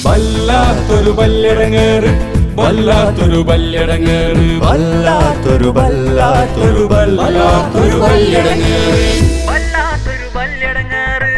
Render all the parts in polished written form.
വല്ലാത്തൊരു ബല്ലിടങ്ങേറ്, വല്ലാത്തൊരു ബല്ലിടങ്ങേറ്, വല്ലാത്തൊരു വല്ലാത്തൊരു വല്ലാത്തൊരു ബല്ലിടങ്ങേറ്, വല്ലാത്തൊരു ബല്ലിടങ്ങേറ്.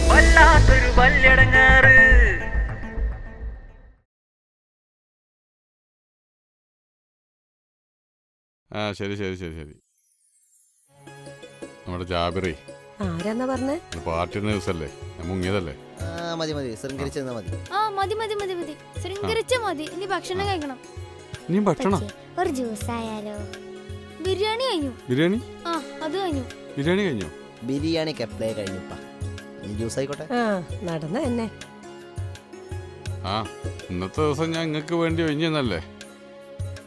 വല്ലാത്തൊരു ബല്ലിടങ്ങേറ്. ആ ശരി ശരി ശരി ശരി. നമ്മുടെ ജാബിറി ആരാന്നാ പറഞ്ഞേ? പാർട്ടിയുടെ ദിവസല്ലേ, മുങ്ങിയതല്ലേ? മതി മതി, ശൃംഗരിച്ചെന്നാ മതി. ആ മതി മതി മതി മതി, ശൃംഗരിച്ച മതി. ഇനി ഭക്ഷണം കഴിക്കണം. നീ ഭക്ഷണം ഒരു ജ്യൂസ് ആയാലോ? ബിരിയാണി കഴിഞ്ഞു. ബിരിയാണി? ആ അത് കഴിഞ്ഞു. ബിരിയാണി കഴിഞ്ഞോ? ബിരിയാണി കെപ്ലേ കഴിഞ്ഞപ്പാ. ജ്യൂസ് ആയിക്കോട്ടെ. ആ നടന്ന തന്നെ. ആ ഇന്നത്തെ ദിവസം ഞാൻ നിങ്ങൾക്ക് വേണ്ടി ഒഴിഞ്ഞല്ലേ.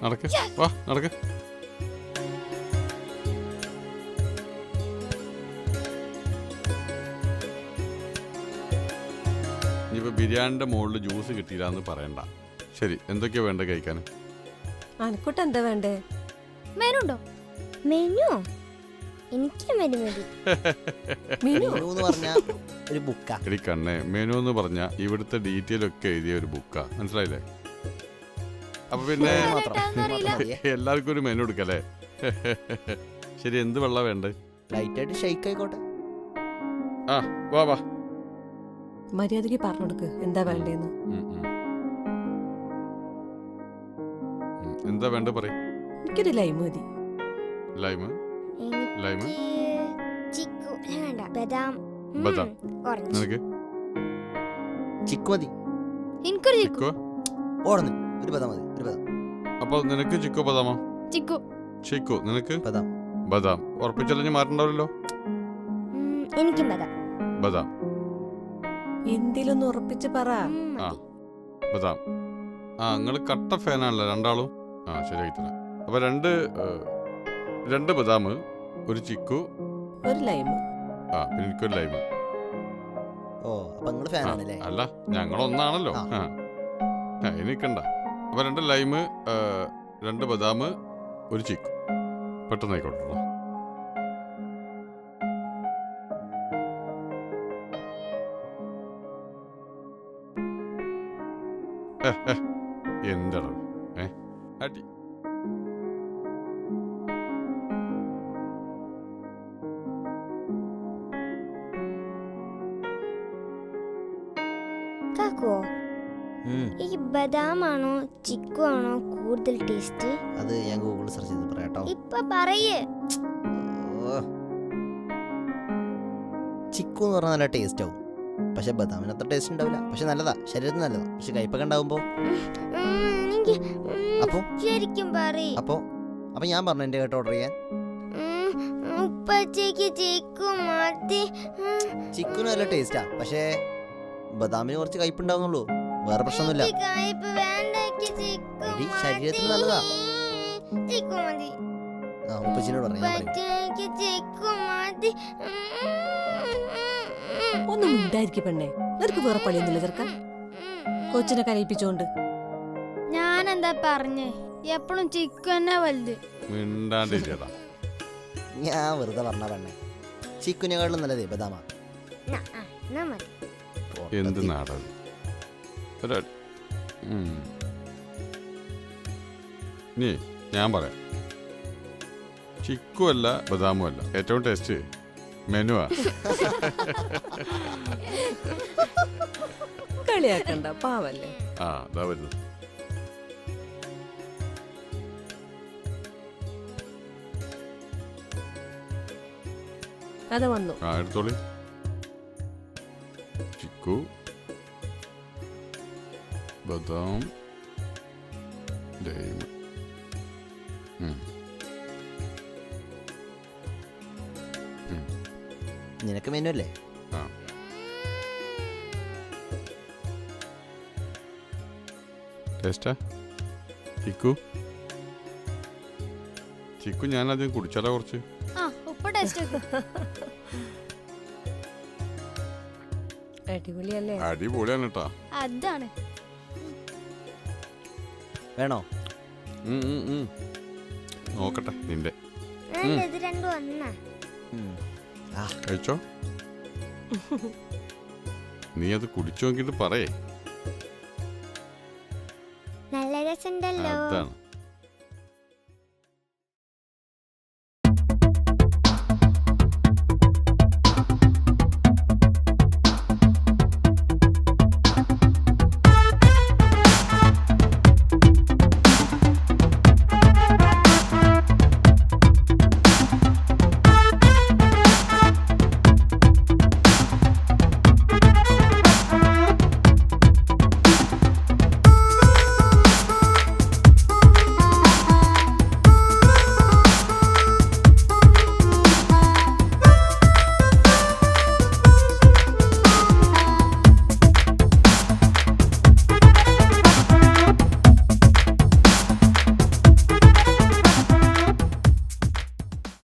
നടക്ക്, വാ നടക്ക്. ഇനിയിപ്പോ ബിരിയാണിന്റെ മുകളിൽ ജ്യൂസ് കിട്ടിയില്ലാന്ന് പറയണ്ട. ശരി, എന്തൊക്കെയാ വേണ്ട കഴിക്കാൻ? അനക്കൂട്ട് എന്താ വേണ്ടേ? മെനു ഉണ്ടോ? മെനു എനിക്ക് മെനു മതി. മെനു എന്ന് പറഞ്ഞാ ഒരു ബുക്കാ. എടി കണ്ണേ, മെനു എന്ന് പറഞ്ഞാ ഇവിടുത്തെ ഡീറ്റെയിൽ ഒക്കെ എഴുതിയ ഒരു ബുക്കാ, മനസ്സിലായില്ലേ? അപ്പൊ പിന്നെ എല്ലാവർക്കും ഒരു മെനു എടുക്കല്ലേ? ശരി, എന്ത് വെള്ളം വേണ്ടേ? ലൈറ്റ് ആയിട്ട് ഷെയ്ക്ക് ആയിക്കോട്ടെ. ആ വാ വാ. മര്യാദക്ക് പറഞ്ഞു കൊടുക്ക് എന്താ വേണ്ടേന്ന്. എന്താ വേണ്ട പറയും. എനിക്കൊരു ലൈം മതി. ലൈമ്? ലൈമ്? ചിക്കു വേണ്ട. ബദാം. ബദാം. ഓറഞ്ച്. നിനക്ക്? ചിക്കു മതി. എനിക്കൊരു ചിക്കു. ചിക്കോ? ഓടുന്നു. ഒരു ബദാം മതി, ഒരു ബദാം. അപ്പൊ നിനക്ക് ചിക്കോ ബദാമോ? ചിക്കു. ചിക്കു. നിനക്ക്? ബദാം. ബദാം. ഉറപ്പിച്ചല്ലേ, മാറ്റണ്ടാവില്ലല്ലോ. എനിക്കും ബദാം. ബദാം. എന്തിലൊന്ന് ഉറപ്പിച്ച് പറ. ആ ബദാം. ആ നിങ്ങൾ കട്ട ഫാനാണല്ലോ രണ്ടാളും. ആ ശരിയായി തരാം. അപ്പൊ രണ്ട് ബദാം, ഒരു ചിക്കു, ഒരു ലൈം. ആ പിന്നെ എനിക്കൊരു ലൈമ്. ഓ അപ്പൊ നിങ്ങള് ഫാനാണല്ലേ? അല്ല, ഞങ്ങളൊന്നാണല്ലോ. എനിക്കണ്ട. അപ്പൊ 2 ലൈമ്, 2 ബദാം, ഒരു ചിക്കു. പെട്ടെന്ന് ആയിക്കോട്ടോ. എന്താണ് അടി? കാക്കോ, ഈ ബദാം ആണോ ചിക്കു ആണോ കൂടുതൽ ടേസ്റ്റ്? അത് ഞാൻ ഗൂഗിളിൽ സെർച്ച് ചെയ്ത് പറയാട്ടോ. ഇപ്പൊ പറയേ. ചിക്കു എന്ന് പറഞ്ഞാൽ നല്ല ടേസ്റ്റ് ആവും. പക്ഷെ ബദാമിന് അത്ര ടേസ്റ്റ് ഉണ്ടാവില്ല. പക്ഷെ നല്ലതാ, ശരീരത്തിന് നല്ലതാ. പക്ഷെ കയ്പൊക്കെ ഉണ്ടാവുമ്പോ ശരിക്കും പറയ്. അപ്പൊ ഞാൻ പറഞ്ഞു എന്റെ കേട്ട് ഓർഡർ ചെയ്യാൻ. ചിക്കന് നല്ല ടേസ്റ്റാ, പക്ഷേ ബദാമിന് കുറച്ച് കയ്പുണ്ടാവുന്നുള്ളൂ. വേറെ പ്രശ്നമൊന്നുമില്ല. എടി ശരീരത്തിന് നല്ലതാ. ഉപ്പച്ചിനോട് പറയാം. ഒന്നും ഉണ്ടായിരിക്കും പെണ്ണേ. നിനക്ക് വേറെ പണിയൊന്നുമില്ല ചെറുക്ക. കൊച്ചിനെ കരയിപ്പിച്ചോണ്ട് എന്താ പറഞ്ഞേ എപ്പോഴും ചിക്കു തന്നെ വലുത്. മിണ്ടാണ്ടിരിക്കടാ. ഞാൻ വെറുതെ പറഞ്ഞ പെണ്ണെ, ചിക്കുനെക്കാളും നല്ലതേ ബദാമ. എന്നാ മതി. എന്ത് നാടത്? നീ ഞാൻ പറയാം, ചിക്കു അല്ല ബദാമും അല്ല, ഏറ്റവും ടേസ്റ്റ് മെനുവാ. കളിയാക്കണ്ട, പാവല്ലേ. ആ അതാ വരുന്നത്. അത് വന്നു. ആ എടുത്തോളി. ചിക്കു, ബദാം, ലൈം. നിനക്ക് മെനു അല്ലേ? ആ ടേസ്റ്റാ ചിക്കു? ചിക്കു ഞാനധികം കുടിച്ചാലോ കുറച്ച്? ആ ഉപ്പ് ടേസ്റ്റ് അടിപൊളിയല്ലേ? അടിപൊളിയാണ് കേട്ടാ. അതാണ്. വേണോ? നോക്കട്ടെ നിന്റെ. ഇത് രണ്ടും ഒന്നാ. കഴിച്ചോ? നീ അത് കുടിച്ചു നോക്കിട്ട് പറയേ. നല്ല രസമുണ്ടല്ലോ. അതാണ്